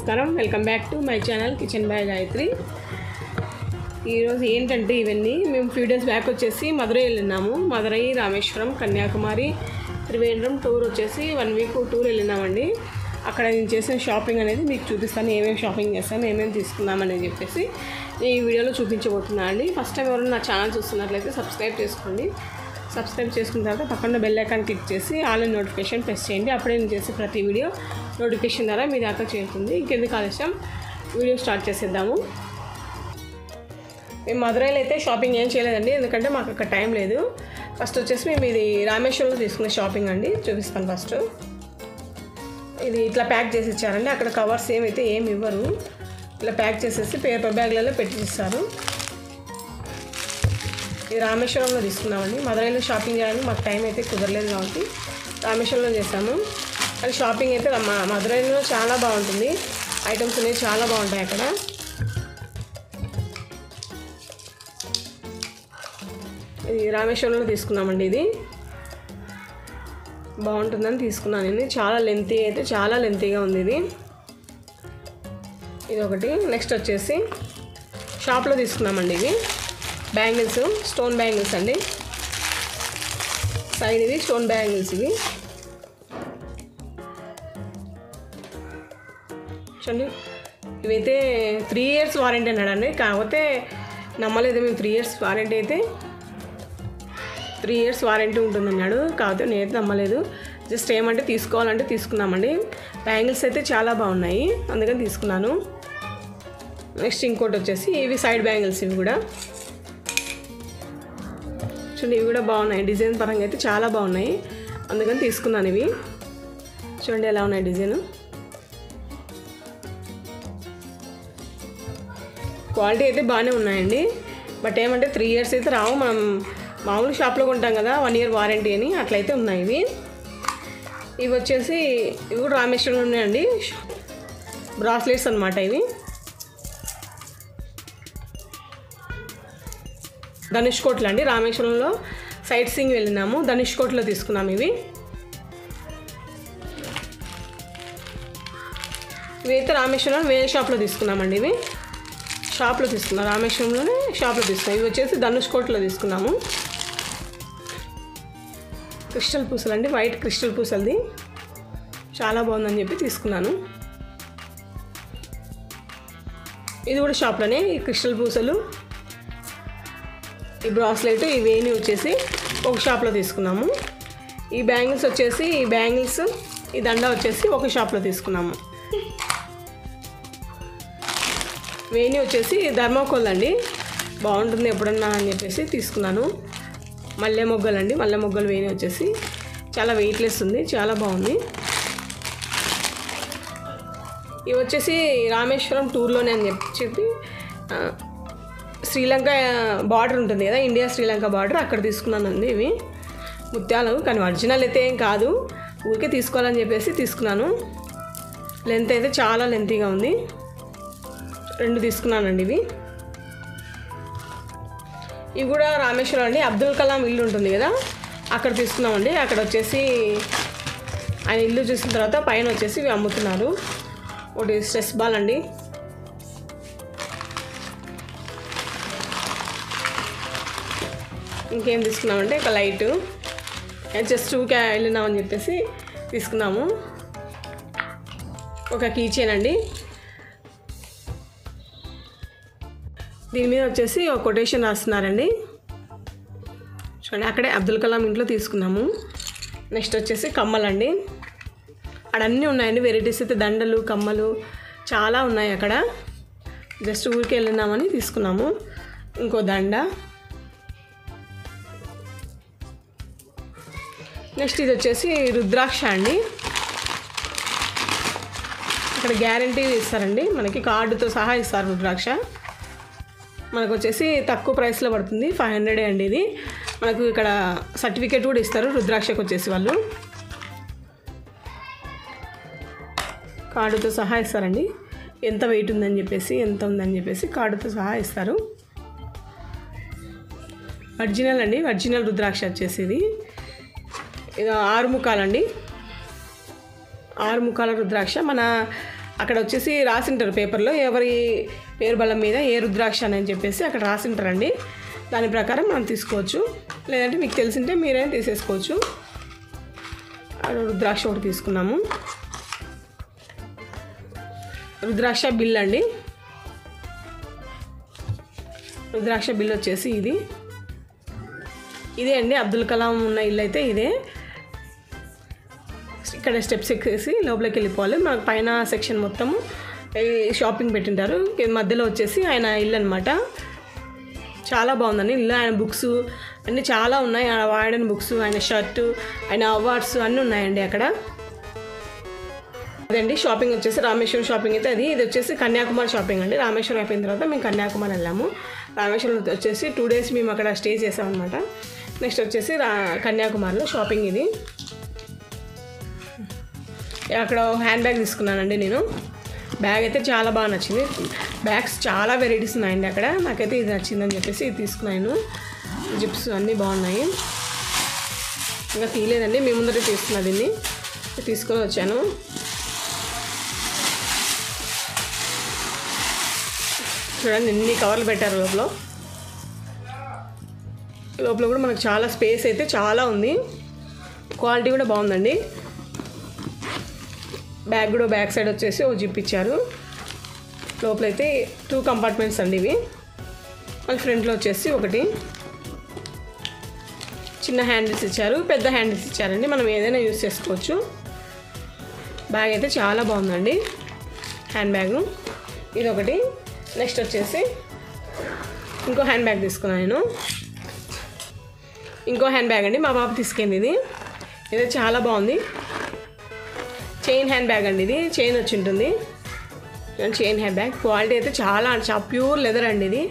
నమస్కారం, welcome back to my channel kitchen by Gayatri. ఈరోజు ఏంటంటే ఇవన్నీ మేము ఫ్యూ డేస్ బ్యాక్ వచ్చేసి మదురై వెళ్ళినాము. మదురై, రామేశ్వరం, కన్యాకుమారి, త్రివేంద్రం టూర్ వచ్చేసి 1 వీక్ టూర్ వెళ్ళినామండి. అక్కడ నేను చేసిన షాపింగ్ అనేది మీకు చూపిస్తాను. ఏమేమి షాపింగ్ చేస్తాను, ఏమేమి తీసుకున్నామని చెప్పేసి ఈ వీడియోలో చూపించబోతున్నాను అండి. ఫస్ట్ టైం ఎవరైనా నా ఛానల్ చూస్తున్నట్లయితే సబ్స్క్రైబ్ చేసుకోండి. సబ్స్క్రైబ్ చేసుకున్న తర్వాత పక్కన బెల్ ఐకాన్ క్లిక్ చేసి ఆల్ ఇన్ నోటిఫికేషన్ ప్రెస్ చేయండి. అప్పుడే నేను చేసే ప్రతి వీడియో నోటిఫికేషన్ ద్వారా మీ దాకా చేరుతుంది. ఇంకెందుకు ఆలస్యం, వీడియో స్టార్ట్ చేసేద్దాము. మేము మదురైలో అయితే షాపింగ్ ఏం చేయలేదండి, ఎందుకంటే మాకు అక్కడ టైం లేదు. ఫస్ట్ వచ్చేసి మేము ఇది రామేశ్వరంలో తీసుకునే షాపింగ్ అండి, చూపిస్తాను. ఫస్ట్ ఇది ఇట్లా ప్యాక్ చేసి ఇచ్చారండి. అక్కడ కవర్స్ ఏమైతే ఏమి ఇవ్వరు, ఇట్లా ప్యాక్ చేసేసి పేపర్ బ్యాగ్లలో పెట్టి ఇస్తారు. ఇది రామేశ్వరంలో తీసుకున్నామండి. మదురైలో షాపింగ్ చేయడానికి మాకు టైం అయితే కుదరలేదు కాబట్టి రామేశ్వరంలో చేసాము. కానీ షాపింగ్ అయితే మదురైలో చాలా బాగుంటుంది, ఐటమ్స్ అనేవి చాలా బాగుంటాయి అక్కడ. ఇది రామేశ్వరంలో తీసుకున్నామండి. ఇది బాగుంటుందని తీసుకున్నాను నేను. చాలా లెంతీ అయితే చాలా లెంతీగా ఉంది ఇది ఒకటి. నెక్స్ట్ వచ్చేసి షాప్లో తీసుకున్నామండి. ఇవి బ్యాంగిల్స్, స్టోన్ బ్యాంగిల్స్ అండి. సైడ్ ఇవి స్టోన్ బ్యాంగిల్స్. ఇవి చూడండి, ఇవైతే 3 years వారంటీ అన్నాడండి. కాకపోతే నమ్మలేదు మేము. 3 years వారంటీ అయితే 3 years వారంటీ ఉంటుందన్నాడు. కాకపోతే నేనైతే నమ్మలేదు. జస్ట్ ఏమంటే తీసుకోవాలంటే తీసుకున్నామండి. బ్యాంగిల్స్ అయితే చాలా బాగున్నాయి, అందుకని తీసుకున్నాను. నెక్స్ట్ ఇంకోటి వచ్చేసి ఇవి సైడ్ బ్యాంగిల్స్. ఇవి కూడా చూడండి, ఇవి కూడా బాగున్నాయి. డిజైన్ పరంగా అయితే చాలా బాగున్నాయి, అందుకని తీసుకున్నాను. ఇవి చూడండి ఎలా ఉన్నాయి డిజైన్. క్వాలిటీ అయితే బాగానే ఉన్నాయండి. బట్ ఏమంటే 3 years అయితే రావు. మనం మామూలు షాప్లో కొంటాం కదా 1 year వారంటీ అని, అట్లయితే ఉన్నాయి ఇవి. ఇవి వచ్చేసి ఇవి కూడా రామేశ్వరంలో ఉన్నాయండి. బ్రాస్లెట్స్ అనమాట. ఇవి ధనుష్కోట్లో అండి. రామేశ్వరంలో సైట్ సీయింగ్ వెళ్ళినాము, ధనుష్కోట్లో తీసుకున్నాము. ఇవైతే రామేశ్వరంలో వేరే షాప్లో తీసుకున్నామండి. ఇవి షాప్లో తీసుకున్నాం, రామేశ్వరంలోనే షాప్లో తీసుకున్నాం. ఇవి వచ్చేసి ధనుష్కోట్లో తీసుకున్నాము. క్రిస్టల్ పూసలు అండి, వైట్ క్రిస్టల్ పూసలది చాలా బాగుందని చెప్పి తీసుకున్నాను. ఇది కూడా షాప్లోనే. ఈ క్రిస్టల్ పూసలు, ఈ బ్రాస్లెట్, ఇవేని వచ్చేసి ఒక షాప్లో తీసుకున్నాము. ఈ బ్యాంగిల్స్ వచ్చేసి ఈ దండ వచ్చేసి ఒక షాప్లో తీసుకున్నాము. వేణి వచ్చేసి ధర్మకోల్ అండి, బాగుంటుంది ఎప్పుడన్నా అని చెప్పేసి తీసుకున్నాను. మల్లె మొగ్గలు అండి, మల్లె మొగ్గలు వేణి వచ్చేసి చాలా వెయిట్లెస్ ఉంది, చాలా బాగుంది. ఇవి వచ్చేసి రామేశ్వరం టూర్లోనే అని చెప్పి శ్రీలంక బార్డర్ ఉంటుంది కదా, ఇండియా శ్రీలంక బార్డర్, అక్కడ తీసుకున్నానండి. ఇవి ముత్యాలు, కానీ ఒరిజినల్ అయితే ఏం కాదు, ఊరికే తీసుకోవాలని చెప్పేసి తీసుకున్నాను. లెంత్ అయితే చాలా లెంతీగా ఉంది. 2 తీసుకున్నానండి. ఇవి కూడా రామేశ్వరం అండి. అబ్దుల్ కలాం ఇల్లు ఉంటుంది కదా, అక్కడ తీసుకున్నామండి. అక్కడ వచ్చేసి ఆయన ఇల్లు చూసిన తర్వాత పైన వచ్చేసి ఇవి అమ్ముతున్నారు. ఒకటి స్ట్రెస్ బాల్ అండి. ఇంకేం తీసుకున్నామంటే ఒక లైటు, జస్ట్ ఊకే వెళ్ళినామని చెప్పేసి తీసుకున్నాము. ఒక కీ చైన్ అండి. దీని మీద వచ్చేసి ఒక కొటేషన్ రాస్తున్నారండి చూడండి. అక్కడే అబ్దుల్ కలాం ఇంట్లో తీసుకున్నాము. నెక్స్ట్ వచ్చేసి కమ్మలండి. అక్కడ అన్నీ ఉన్నాయండి, వెరైటీస్ అయితే దండలు, కమ్మలు చాలా ఉన్నాయి అక్కడ. జస్ట్ ఊరికి వెళ్ళినామని తీసుకున్నాము. ఇంకో దండ. నెక్స్ట్ ఇది వచ్చేసి రుద్రాక్ష అండి. ఇక్కడ గ్యారంటీ ఇస్తారండి, మనకి కార్డుతో సహా ఇస్తారు రుద్రాక్ష. మనకు వచ్చేసి తక్కువ ప్రైస్లో పడుతుంది, 500 అండి. ఇది మనకు ఇక్కడ సర్టిఫికేట్ కూడా ఇస్తారు రుద్రాక్షకు వచ్చేసి వాళ్ళు. కార్డుతో సహా ఇస్తారండి, ఎంత వెయిట్ ఉందని చెప్పేసి, ఎంత ఉందని చెప్పేసి కార్డుతో సహా ఇస్తారు. ఒరిజినల్ అండి, ఒరిజినల్ రుద్రాక్ష వచ్చేసి ఇది 6 ముఖాలండి. 6 ముఖాల రుద్రాక్ష. మన అక్కడ వచ్చేసి రాసింటారు పేపర్లో ఎవరి పేరు బలం మీద ఏ రుద్రాక్ష అని చెప్పేసి అక్కడ రాసింటారండి. దాని ప్రకారం మనం తీసుకోవచ్చు, లేదంటే మీకు తెలిసింటే మీరైనా తీసేసుకోవచ్చు. రుద్రాక్ష ఒకటి తీసుకున్నాము. రుద్రాక్ష బిల్ అండి. రుద్రాక్ష బిల్ వచ్చేసి ఇదే అండి. అబ్దుల్ కలాం ఉన్న ఇల్లు అయితే ఇదే. ఇక్కడ స్టెప్స్ ఎక్కేసి లోపలికి వెళ్ళిపోవాలి. మనకు పైన సెక్షన్ మొత్తము షాపింగ్ పెట్టింటారు. మధ్యలో వచ్చేసి ఆయన ఇల్లు అనమాట. చాలా బాగుందండి ఇల్లు. ఆయన బుక్స్ అన్నీ చాలా ఉన్నాయి. ఆయన వాడిన బుక్స్, ఆయన షర్టు, ఆయన అవార్డ్స్ అన్నీ ఉన్నాయండి అక్కడ. అదండి షాపింగ్ వచ్చేసి రామేశ్వరం షాపింగ్ అయితే ఇది వచ్చేసి కన్యాకుమారి షాపింగ్ అండి. రామేశ్వరం అయిపోయిన తర్వాత మేము కన్యాకుమారి వెళ్ళాము. రామేశ్వరం వచ్చేసి 2 days మేము అక్కడ స్టే చేసామన్నమాట. నెక్స్ట్ వచ్చేసి కన్యాకుమారిలో షాపింగ్ ఇది. అక్కడ హ్యాండ్ బ్యాగ్ తీసుకున్నానండి నేను. బ్యాగ్ అయితే చాలా బాగా నచ్చింది. బ్యాగ్స్ చాలా వెరైటీస్ ఉన్నాయండి అక్కడ. నాకైతే ఇది నచ్చిందని చెప్పేసి ఇది తీసుకున్నాను. జిప్స్ అన్నీ బాగున్నాయి. ఇంకా తీయలేదండి, మీ ముందరే తీసుకున్నా. దీన్ని తీసుకొని వచ్చాను. చూడండి ఎన్ని కవర్లు పెట్టారు లోపల కూడా మనకు చాలా స్పేస్ అయితే చాలా ఉంది. క్వాలిటీ కూడా బాగుందండి. బ్యాగ్ కూడా బ్యాక్ సైడ్ వచ్చేసి ఓ జిప్ ఇచ్చారు. లోపలైతే 2 compartments అండి ఇవి. మళ్ళీ ఫ్రంట్లో వచ్చేసి ఒకటి చిన్న హ్యాండిల్స్ ఇచ్చారు, పెద్ద హ్యాండిల్స్ ఇచ్చారండి. మనం ఏదైనా యూజ్ చేసుకోవచ్చు. బ్యాగ్ అయితే చాలా బాగుందండి హ్యాండ్ బ్యాగ్. ఇది ఒకటి. నెక్స్ట్ వచ్చేసి ఇంకో హ్యాండ్ బ్యాగ్ తీసుకున్నాను నేను. ఇంకో హ్యాండ్ బ్యాగ్ అండి, మా పాప తీసుకెళ్ళింది. ఇది చాలా బాగుంది. చైన్ హ్యాండ్ బ్యాగ్ అండి. ఇది చైన్ వచ్చి ఉంటుంది. చైన్ హ్యాండ్ బ్యాగ్ క్వాలిటీ అయితే చాలా ప్యూర్ లెదర్ అండి. ఇది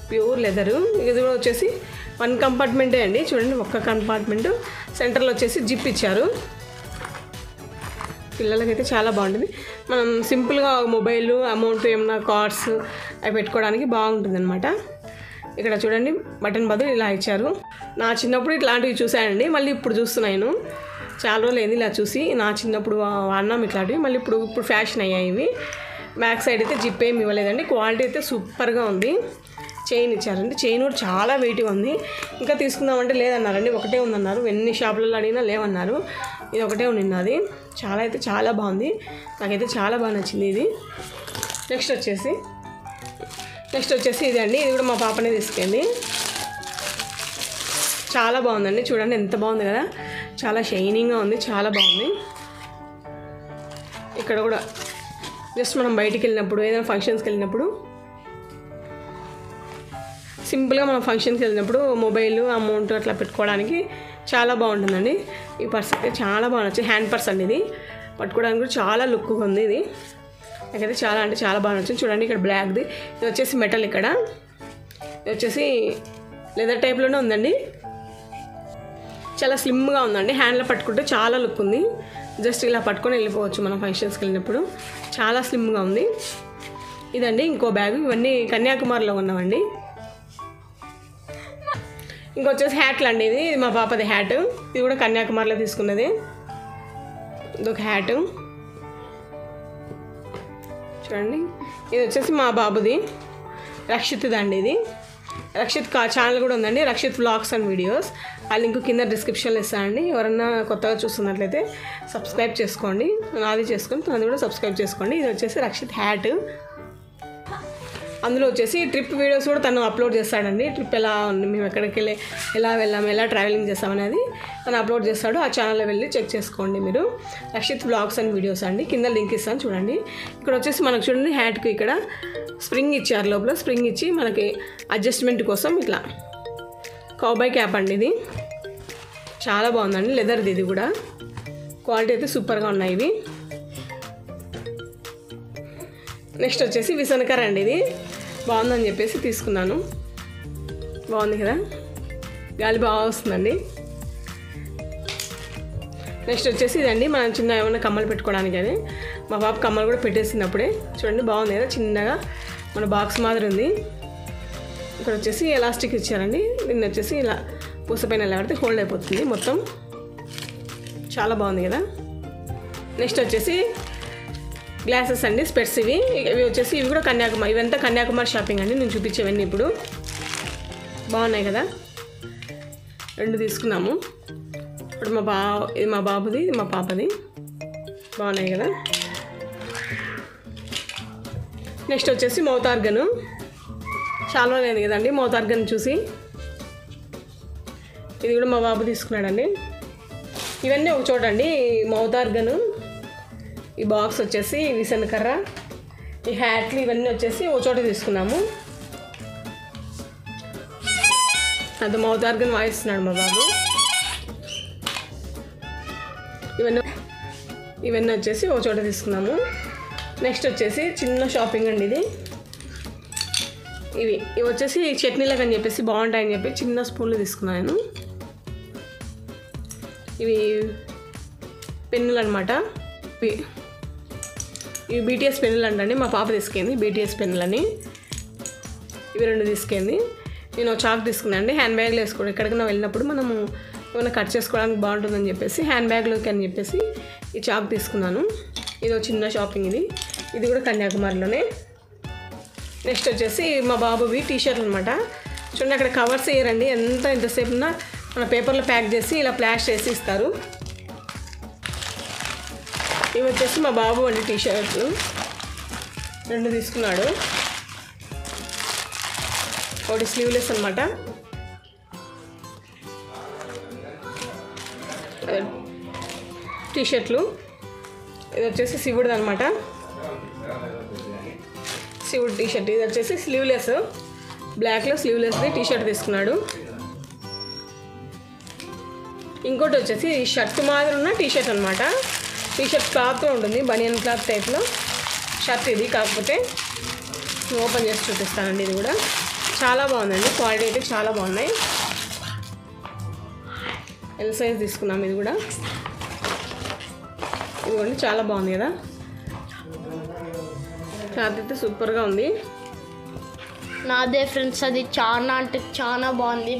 ప్యూర్ లెదరు. ఇది కూడా వచ్చేసి 1 compartment అండి. చూడండి, ఒక్క కంపార్ట్మెంట్. సెంటర్లో వచ్చేసి జిప్ ఇచ్చారు. పిల్లలకైతే చాలా బాగుంటుంది. మనం సింపుల్గా మొబైల్, అమౌంట్, ఏమన్నా కార్డ్స్ అవి పెట్టుకోవడానికి బాగుంటుంది అనమాట. ఇక్కడ చూడండి బటన్ బదులు ఇలా ఇచ్చారు. నా చిన్నప్పుడు ఇట్లాంటివి చూశానండి, మళ్ళీ ఇప్పుడు చూస్తున్నాను. చాలా రోజులు అయింది ఇలా చూసి. నా చిన్నప్పుడు వాడినాం ఇట్లాంటివి, మళ్ళీ ఇప్పుడు ఫ్యాషన్ అయ్యాయి ఇవి. బ్యాక్ సైడ్ అయితే జిప్ ఏమి ఇవ్వలేదండి. క్వాలిటీ అయితే సూపర్గా ఉంది. చైన్ ఇచ్చారండి. చైన్ కూడా చాలా వెయిట్గా ఉంది. ఇంకా తీసుకుందామంటే లేదన్నారండి, ఒకటే ఉందన్నారు. ఎన్ని షాపులలో అడిగినా లేవన్నారు. ఇది ఒకటే ఉన్నది. చాలా బాగుంది. నాకైతే చాలా బాగా నచ్చింది ఇది. నెక్స్ట్ వచ్చేసి ఇది అండి. ఇది కూడా మా పాపనే తీసుకెళ్ళింది. చాలా బాగుందండి. చూడండి ఎంత బాగుంది కదా, చాలా షైనింగ్గా ఉంది, చాలా బాగుంది. ఇక్కడ కూడా జస్ట్ మనం బయటికి వెళ్ళినప్పుడు, ఏదైనా ఫంక్షన్స్కి వెళ్ళినప్పుడు, సింపుల్గా మనం ఫంక్షన్కి వెళ్ళినప్పుడు మొబైల్, అమౌంట్ అట్లా పెట్టుకోవడానికి చాలా బాగుంటుందండి. ఈ పర్స్ అయితే చాలా బాగా నచ్చింది. హ్యాండ్ పర్స్ అండి ఇది. పట్టుకోవడానికి కూడా చాలా లుక్గా ఉంది ఇది. నాకైతే చాలా బాగా నచ్చింది. చూడండి ఇక్కడ బ్లాక్ది, ఇది వచ్చేసి మెటల్. ఇక్కడ ఇది వచ్చేసి లెదర్ టైప్లోనే ఉందండి. చాలా స్లిమ్గా ఉందండి. హ్యాండ్లో పట్టుకుంటే చాలా లుక్ ఉంది. జస్ట్ ఇలా పట్టుకొని వెళ్ళిపోవచ్చు మనం ఫంక్షన్స్కి వెళ్ళినప్పుడు. చాలా స్లిమ్గా ఉంది. ఇదండి ఇంకో బ్యాగ్. ఇవన్నీ కన్యాకుమారిలో ఉన్నామండి. ఇంకొచ్చేసి హ్యాట్లు అండి. ఇది మా పాపది హ్యాట్. ఇది కూడా కన్యాకుమారిలో తీసుకున్నది. ఇదొక హ్యాట్ చూడండి. ఇది వచ్చేసి మా బాబుది, రక్షిత్ది అండి. ఇది రక్షిత్ ఛానల్ కూడా ఉందండి, రక్షిత్ వ్లాగ్స్ అండ్ వీడియోస్. ఆ లింక్ కింద డిస్క్రిప్షన్లో ఇస్తానండి. ఎవరన్నా కొత్తగా చూస్తున్నట్లయితే సబ్స్క్రైబ్ చేసుకోండి. నాది చేసుకొని తనది కూడా సబ్స్క్రైబ్ చేసుకోండి. ఇది వచ్చేసి రక్షిత్ హ్యాట్. అందులో వచ్చేసి ట్రిప్ వీడియోస్ కూడా తను అప్లోడ్ చేస్తాడండి. ట్రిప్ ఎలా ఉంది, మేము ఎక్కడికి వెళ్ళి ఎలా వెళ్ళాము, ఎలా ట్రావెలింగ్ చేస్తామనేది తను అప్లోడ్ చేస్తాడు. ఆ ఛానల్లో వెళ్ళి చెక్ చేసుకోండి మీరు. రక్షిత్ వ్లాగ్స్ అండ్ వీడియోస్ అండి. కింద లింక్ ఇస్తాను చూడండి. ఇక్కడ వచ్చేసి మనకు చూడండి హ్యాట్కి ఇక్కడ స్ప్రింగ్ ఇచ్చారు. లోపల స్ప్రింగ్ ఇచ్చి మనకి అడ్జస్ట్మెంట్ కోసం ఇట్లా కౌబాయ్ క్యాప్ అండి. ఇది చాలా బాగుందండి. లెదర్ది. ఇది కూడా క్వాలిటీ అయితే సూపర్గా ఉన్నాయి ఇవి. నెక్స్ట్ వచ్చేసి విసనకర అండి. ఇది బాగుందని చెప్పేసి తీసుకున్నాను. బాగుంది కదా, గాలి బాగా వస్తుందండి. నెక్స్ట్ వచ్చేసి ఇదండి, మనం చిన్న ఏమన్నా కమ్మలు పెట్టుకోవడానికి. అని మా పాప కమ్మలు కూడా పెట్టేసినప్పుడే చూడండి బాగుంది కదా, చిన్నగా మన బాక్స్ మాదిరి ఉంది. ఇక్కడ వచ్చేసి ఎలాస్టిక్ ఇచ్చారండి. దీన్ని వచ్చేసి ఇలా పూసపైన ఎలా పడితే హోల్డ్ అయిపోతుంది మొత్తం. చాలా బాగుంది కదా. నెక్స్ట్ వచ్చేసి గ్లాసెస్ అండి, స్పెట్స్. ఇవి వచ్చేసి ఇవి కూడా కన్యాకుమారి. ఇవంతా కన్యాకుమారి షాపింగ్ అండి, నేను చూపించేవన్నీ ఇప్పుడు. బాగున్నాయి కదా, 2 తీసుకున్నాము. ఇప్పుడు ఇది మా బాబుది, ఇది మా పాపది. బాగున్నాయి కదా. నెక్స్ట్ వచ్చేసి మౌత్ ఆర్గన్. చాలా లేదు కదండి మౌత్ ఆర్గన్ చూసి. ఇది కూడా మా బాబు తీసుకున్నాడండి. ఇవన్నీ ఒక చూడండి, మౌత్ ఆర్గన్, ఈ బాక్స్ వచ్చేసి విసనకర్ర, ఈ హ్యాట్లు ఇవన్నీ వచ్చేసి ఒక చోట తీసుకున్నాము. అది మౌత్ ఆర్గన్ వాయిస్తున్నాడు మా బాబు. ఇవన్నీ వచ్చేసి ఒక చోట తీసుకున్నాము. నెక్స్ట్ వచ్చేసి చిన్న షాపింగ్ అండి ఇది. ఇవి వచ్చేసి చట్నీలకు అని చెప్పేసి బాగుంటాయని చెప్పి చిన్న స్పూన్లు తీసుకున్నాను నేను. ఇవి పెన్నులు అనమాట. ఇవి బీటీఎస్ పెన్నులు అంటండి, మా పాప తీసుకుంది బీటీఎస్ పెన్నులని. ఇవి 2 తీసుకుంది. నేను చాక్ తీసుకున్నాను అండి, హ్యాండ్ బ్యాగ్లో వేసుకోవడం. ఎక్కడికైనా వెళ్ళినప్పుడు మనము ఏమైనా కట్ చేసుకోవడానికి బాగుంటుందని చెప్పేసి హ్యాండ్ బ్యాగ్లోకి అని చెప్పేసి ఈ చాక్ తీసుకున్నాను. ఇది ఒక చిన్న షాపింగ్. ఇది కూడా కన్యాకుమారిలోనే. నెక్స్ట్ వచ్చేసి మా బాబువి టీషర్ట్లు అనమాట. చూడండి, అక్కడ కవర్స్ వేయరండి, ఎంతసేపు ఉన్నా మన పేపర్లో ప్యాక్ చేసి ఇలా ప్లాస్టర్ వేసి ఇస్తారు. ఇవి వచ్చేసి మా బాబు అండి టీషర్ట్లు 2 తీసుకున్నాడు. ఒకటి స్లీవ్లెస్ అనమాట, టీషర్ట్లు. ఇది వచ్చేసి శివుడిది అనమాట, శివుడు టీషర్ట్. ఇది వచ్చేసి స్లీవ్లెస్, బ్లాక్లో స్లీవ్లెస్ది టీషర్ట్ తీసుకున్నాడు. ఇంకోటి వచ్చేసి షర్ట్ మాదిరి ఉన్న టీషర్ట్ అనమాట. టీషర్ట్ క్లాత్లో ఉంటుంది, బనియన్ క్లాత్ టైప్లో షర్ట్ ఇది. కాకపోతే ఓపెన్ చేసి చూపిస్తానండి. ఇది కూడా చాలా బాగుందండి, క్వాలిటీ అయితే చాలా బాగున్నాయి. ఎల్ సైజ్ తీసుకున్నాం. ఇది కూడా ఇదిగోండి, చాలా బాగుంది కదా, క్లాత్ అయితే సూపర్గా ఉంది. నాదే ఫ్రెండ్స్, అది చాలా అంటే చాలా బాగుంది.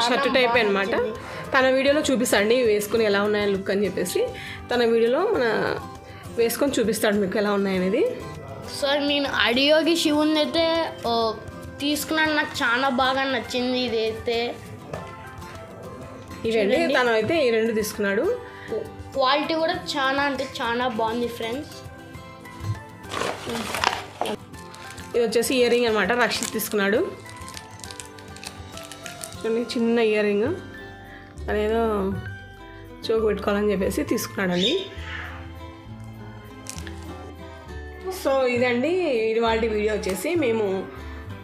షర్ట్ టైప్ అనమాట. తన వీడియోలో చూపిస్తాండి వేసుకుని ఎలా ఉన్నాయని లుక్ అని చెప్పేసి. తన వీడియోలో వేసుకొని చూపిస్తాడు మీకు ఎలా ఉన్నాయనేది. సార్ నేను అడియోగి శివుని అయితే తీసుకున్నాను, నాకు చాలా బాగా నచ్చింది. ఇదైతే ఇవండి, తను అయితే ఈ 2 తీసుకున్నాడు. క్వాలిటీ కూడా చాలా అంటే చాలా బాగుంది ఫ్రెండ్స్. ఇది వచ్చేసి ఇయర్ రింగ్ అనమాట, రక్షిత్ తీసుకున్నాడు. చూడండి, చిన్న ఇయర్ రింగ్, అదేదో చోకు పెట్టుకోవాలని చెప్పేసి తీసుకున్నాడండి. సో ఇదండి ఇవాళ వీడియో వచ్చేసి. మేము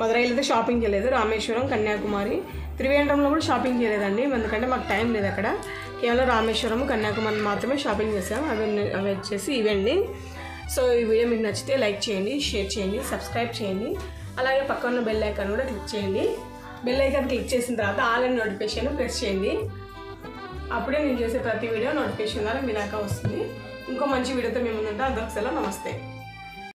మదురైలో అయితే షాపింగ్ చేయలేదు, రామేశ్వరం, కన్యాకుమారి, త్రివేంద్రంలో కూడా షాపింగ్ చేయలేదండి, ఎందుకంటే మాకు టైం లేదు అక్కడ. కేవలం రామేశ్వరం, కన్యాకుమారి మాత్రమే షాపింగ్ చేసాం. అవి వచ్చేసి ఇవండి. సో ఈ వీడియో మీకు నచ్చితే లైక్ చేయండి, షేర్ చేయండి, సబ్స్క్రైబ్ చేయండి. అలాగే పక్కన బెల్ ఐకాన్ కూడా క్లిక్ చేయండి. బెల్ ఐకాన్ క్లిక్ చేసిన తర్వాత ఆల్ అండ్ నోటిఫికేషన్ ప్రెస్ చేయండి. అప్పుడే నేను చేసే ప్రతి వీడియో నోటిఫికేషన్ ద్వారా మీ దాకా వస్తుంది. ఇంకో మంచి వీడియోతో మేము ముందుంటాం. అందరికీ సెలవు, నమస్తే.